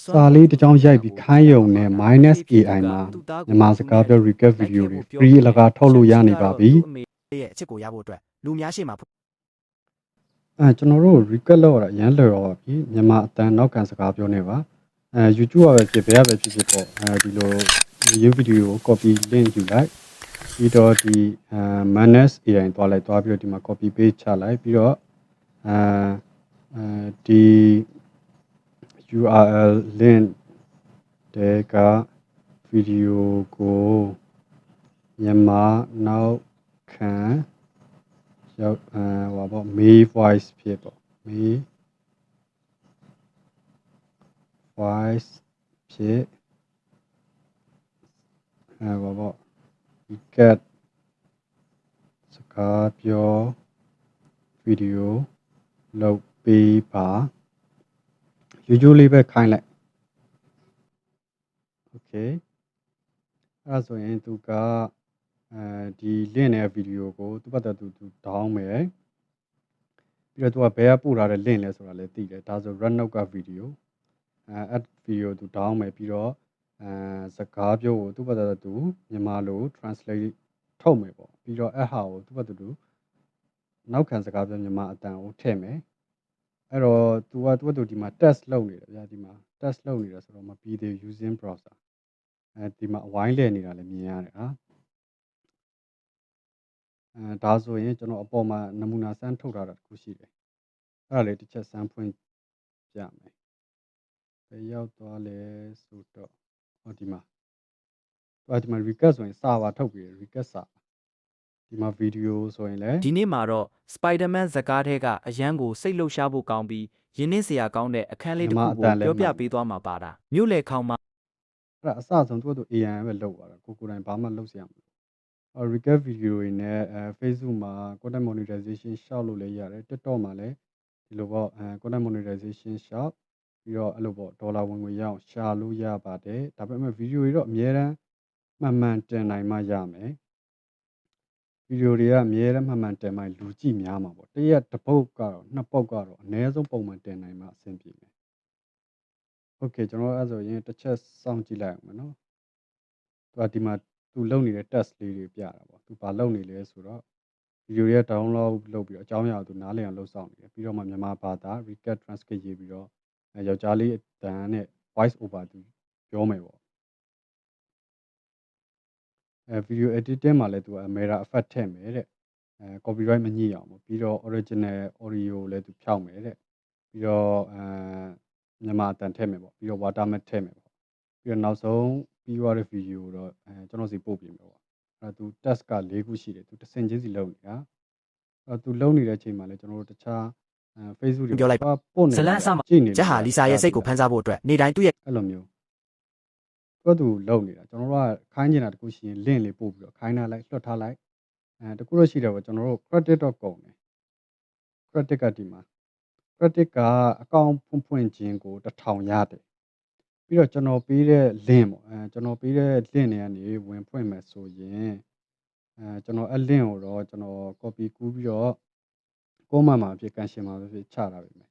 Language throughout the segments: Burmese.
စာလေးတစ်ကြောင်းရိုက်ပြီးခိုင်းရုံနဲ့ -AI မှာမြန်မာစကားပြော recap video တွေ free အလကားထုတ်လို့ရနေပါပြီရဲ့အချစ်ကိုရဖို့အတွက်လူများရှိမှာကျွန်တော်တို့ recap လောက်ရတာအရန်လွယ်တော့ပါပြီမြန်မာအတန်နောက်ခံစကားပြောနေပါYouTube ကပဲဖြစ်ဘယ်ကပဲဖြစ်ဖြစ်ပေါ့ဒီလို video ကို copy link ယူလိုက်ပြီးတော့ဒီManes AI သွားလိုက်သွားပြီးတော့ဒီမှာ copy paste ချလိုက်ပြီးတော့ဒီ URL link တဲက video ကိုမြန်မာနောက်ခံရောက်ဟောပေါ့ May voice ဖြစ်ပေါ့ May voice ဖြစ်ဟောပေါ့ recap စကားပြော video လုပ်ပေးပါရိုးရိုးလေးပဲခိုင်းလိုက် okay အဲ့ဒါဆိုရင်သူကဒီ link နဲ့ video ကိုသူ့ဘက်သူ down မယ်ပြီးတော့သူကဘယ်ကပို့ထားတဲ့ link လဲဆိုတာလည်းသိတယ်ဒါဆို run note က video add video သူ down မယ်ပြီးတော့စကားပြောကိုသူ့ဘက်သူမြန်မာလို translate ထုတ်မယ်ပေါ့ပြီးတော့အဲ့ဟာကိုသူ့ဘက်သူနောက်ခံစကားပြောမြန်မာအတန်ကိုထည့်မယ်အဲ့တော့သူကသူဒီမှာ test လုပ်နေတယ်ဗျာဒီမှာ test လုပ်နေတယ်ဆိုတော့မပြီးသေး using browser ဒီမှာအဝိုင်းလဲနေတာလည်းမြင်ရတယ်ဟာဒါဆိုရင်ကျွန်တော်အပေါ်မှာနမူနာစမ်းထုတ်ထားတာတခုရှိတယ်အဲ့ဒါလေးတစ်ချက်စမ်းဖွင့်ပြမယ်ဘယ်ရောက်သွားလဲဆိုတော့ဟောဒီမှာဒီမှာ recap ဆိုရင်စာပါထုတ်ပြီး recap စာဒီမှာ video ဆိုရင်လည်းဒီနေ့မှာတော့ Spider-Man ဇာတ်ကားထဲကအရန်ကိုစိတ်လှုပ်ရှားဖို့ကောင်းပြီးရင်းနှင်းစရာကောင်းတဲ့အခန်းလေးတစ်ခုကိုပြောပြပေးသွားမှာပါတာမြို့လေခေါင်မှာအဲ့ဒါအစဆုံးသူက AI ပဲလုပ်သွားတာကိုယ်တိုင်ဘာမှလုပ်စရာမလိုrecap video တွေနဲ့ Facebook မှာ content monetization ရှောက်လို့လည်းရတယ် TikTok မှာလည်းဒီလိုပေါ့content monetization ရှောက်ပြီးတော့အဲ့လိုပေါ့ဒေါ်လာဝင်ငွေရအောင်ရှာလို့ရပါတယ်ဒါပေမဲ့ video တွေတော့အများတန်းမှန်မှန်တင်နိုင်မှရမယ်ဗီဒီယိုတွေကအများတန်းမှန်မှန်တင်မှလူကြည့်များမှာပေါ့တစ်ရက်တစ်ပုတ်ကတော့နှစ်ပုတ်ကတော့အနည်းဆုံးပုံမှန်တင်နိုင်မှအဆင်ပြေမယ်โอเคကျွန်တော်အဲ့ဆိုရင်တစ်ချက်စောင့်ကြည့်လိုက်အောင်မယ်နော်သူကဒီမှာသူလုပ်နေတဲ့ test လေးတွေပြတာပေါ့သူဘာလုပ်နေလဲဆိုတော့ဗီဒီယိုတွေက download လုပ်ပြီးတော့အကြောင်းအရာကိုသူနားလည်အောင်လုပ်ဆောင်နေတယ်ပြီးတော့မှမြန်မာဘာသာ recap transcript ရေးပြီးတော့ယောက်ျားလေးအတန်းနဲ့ voice over သူပြောမယ်ပေါ့video editing မှာလည်းသူက mirror effect ထည့်မယ်တဲ့copyright မညှိအောင်ပေါ့ပြီးတော့ original audio လည်းသူဖြောက်မယ်တဲ့ပြီးတော့မြန်မာအတန်ထည့်မယ်ပေါ့ပြီးတော့ watermark ထည့်မယ်ပေါ့ပြီးတော့နောက်ဆုံးပြီးသွားတဲ့ video ကိုတော့ကျွန်တော်စီပို့ပေးမယ်ပေါ့အဲ့သူ test က၄ခုရှိတယ်သူတစ်ဆင့်ချင်းစီလုပ်နေတာအဲ့သူလုပ်နေတဲ့အချိန်မှာလည်းကျွန်တော်တို့တခြားFacebook တွေပြောလိုက်ပို့နေဇလန်းအစမှာဂျက်ဟာလီစာရဲ့စိတ်ကိုဖန်ဆားဖို့အတွက်နေ့တိုင်းသူ့ရဲ့အဲ့လိုမျိုးသူလုပ်နေတာကျွန်တော်တို့ကခိုင်းနေတာတခုရှိရင် link လေးပို့ပြီးတော့ခိုင်းထားလိုက်လွှတ်ထားလိုက်တခုတော့ရှိတယ်ပေါ့ကျွန်တော်တို့ credit တော့ကုန်တယ် credit ကဒီမှာ credit ကအကောင့်ဖွင့်ခြင်းကို1000ရတယ်ပြီးတော့ကျွန်တော်ပေးတဲ့ link ပေါ့ကျွန်တော်ပေးတဲ့ link တွေကနေဝင်ဖွင့်မယ်ဆိုရင်ကျွန်တော်အဲ့ link ကိုတော့ကျွန်တော် copy ကူးပြီးတော့ comment မှာဖြစ် caption မှာဖြစ်ချတာပဲမယ်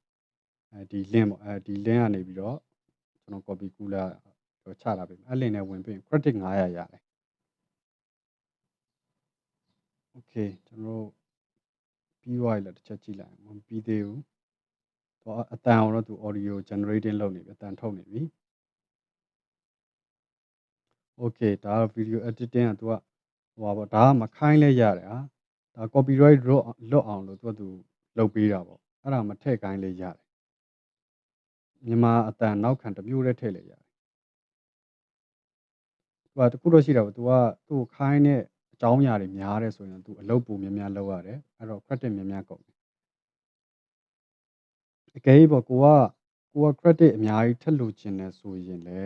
ဒီ link ပေါ့ဒီ link ကနေပြီးတော့ကျွန်တော် copy ကူးလာတော့ချတာပဲအဲ့ link နဲ့ဝင်ပြီး credit 900ရတယ် okay ကျွန်တော်တို့ပြီးသွားပြီလားတစ်ချက်ကြည့်လိုက်မပြီးသေးဘူးတော့အတန်အောင်တော့သူ audio generating လုပ်နေပြီအတန်ထုတ်နေပြီ okay ဒါက video editing ကသူကဟိုပါပေါ့ဒါကမခိုင်းလဲရတယ်ဟာဒါ copyright လွတ်အောင်လို့သူလုပ်ပေးတာပေါ့အဲ့ဒါမထည့်ခိုင်းလဲရတယ်မြန်မာအတန်နောက်ခံတစ်မျိုးတည်းထည့်လဲရတယ်သူကတခုတော့ရှိတာပေါ့သူကသူ့ခိုင်းတဲ့အကြောင်းအရာတွေများတယ်ဆိုရင်သူအလုပ်ပုံများများလုပ်ရတယ်အဲ့တော့ credit များများကုန်တယ်အကယ်၍ပေါ့ကိုက credit အများကြီးထည့်လို့ခြင်းတယ်ဆိုရင်လေ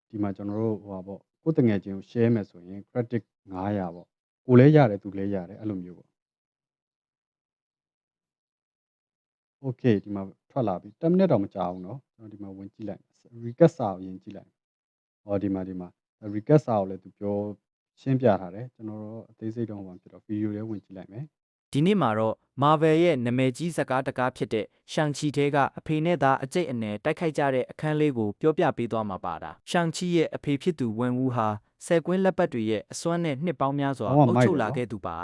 ဒီမှာကျွန်တော်တို့ဟိုပါပေါ့ကိုတငယ်ချင်းကို share မယ်ဆိုရင် credit 900ပေါ့ကိုလည်းရတယ်သူလည်းရတယ်အဲ့လိုမျိုးပေါ့ okay ဒီမှာထွက်လာပြီ10မိနစ်တော့မကြာဘူးเนาะကျွန်တော်ဒီမှာဝင်ကြည့်လိုက် recap စာကိုရင်ကြည့်လိုက်ဟောဒီမှာ recap စာကိုလည်းသူပြောရှင်းပြထားတယ်ကျွန်တော်တို့အသေးစိတ်တော့ဟိုမှာဖြစ်တော့ video လေးဝင်ကြည့်လိုက်မယ် ဒီနေ့မှာတော့ Marvel ရဲ့နာမည်ကြီးဇာတ်ကားတစ်ကားဖြစ်တဲ့ Shang-Chi ထဲကအဖေနဲ့သားအကျိတ်အနယ်တိုက်ခိုက်ကြတဲ့အခန်းလေးကိုပြောပြပေးသွားမှာပါတာ Shang-Chi ရဲ့အဖေဖြစ်သူဝန်ဝူးဟာဆယ်ကွင်းလက်ပတ်တွေရဲ့အစွမ်းနဲ့နှစ်ပေါင်းများစွာအုပ်ချုပ်လာခဲ့သူပါ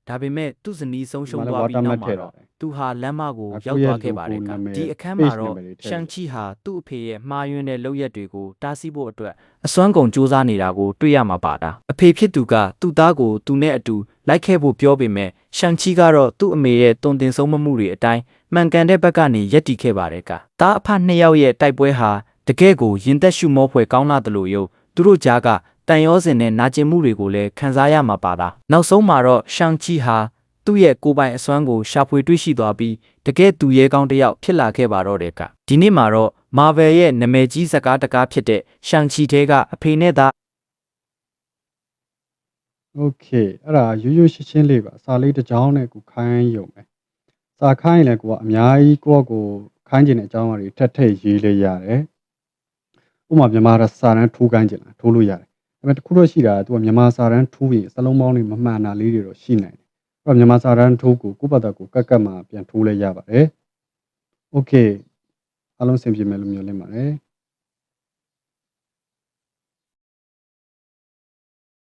ဒါပေမဲ့သူ့ဇနီးဆုံးရှုံးသွားပြီးနောက်မှာတော့သူဟာလမ်းမကိုရောက်သွားခဲ့ပါတယ်ကဒီအခန်းမှာတော့ Shang-Chi ဟာသူ့အဖေရဲ့မှားယွင်းတဲ့လုပ်ရက်တွေကိုတားဆီးဖို့အတွက်အစွမ်းကုန်စူးစမ်းနေတာကိုတွေ့ရမှာပါတာအဖေဖြစ်သူကသူ့သားကိုသူနဲ့အတူလိုက်ခဲ့ဖို့ပြောပေမဲ့ Shang-Chi ကတော့သူ့အမေရဲ့တုံတင်ဆုံးမမှုတွေအတိုင်းမှန်ကန်တဲ့ဘက်ကနေယက်တီခဲ့ပါတယ်ကသားအဖနှစ်ယောက်ရဲ့တိုက်ပွဲဟာတကယ့်ကိုရင်သက်ရှုမောဖွယ်ကောင်းလာတယ်လို့ယုံသူတို့ကြားကတန်ရောစင်နဲ့နာကျင်မှုတွေကိုလည်းခံစားရမှာပါတာနောက်ဆုံးမှာတော့ Shang-Chi ဟာသူ့ရဲ့ကိုယ်ပိုင်အစွမ်းကိုရှာဖွေတွေ့ရှိသွားပြီးတကယ်သူရဲကောင်းတစ်ယောက်ဖြစ်လာခဲ့ပါတော့တယ်ကဒီနေ့မှာတော့ Marvel ရဲ့နာမည်ကြီးဇာတ်ကားတစ်ကားဖြစ်တဲ့ Shang-Chi ထဲကအဖေနဲ့သား Okay အဲ့ဒါရိုးရိုးရှင်းရှင်းလေးပါစာလေးတစ်ကြောင်းနဲ့ကိုခိုင်းရုံပဲစာခိုင်းရင်လည်းကိုကအများကြီးကိုယ့်ကိုခိုင်းကျင်တဲ့အကြောင်းအရာတွေထပ်ထည့်ရေးလေးရတယ်ဥပမာမြန်မာစာတန်းထိုးခိုင်းကျင်လားထိုးလို့ရတယ်ဒါပေမဲ့တစ်ခုတော့ရှိတာသူကမြန်မာစာတန်းထိုးရင်စလုံးပေါင်းတွေမမှန်တာလေးတွေတော့ရှိနိုင်တယ်အဲ့တော့မြန်မာစာတန်းထိုးကိုကိုယ့်ဘာသာကိုကတ်မှပြန်ထိုးလဲရပါတယ် Okay အားလုံးဆင်ပြေမယ်လို့မျှော်လင့်ပါတယ်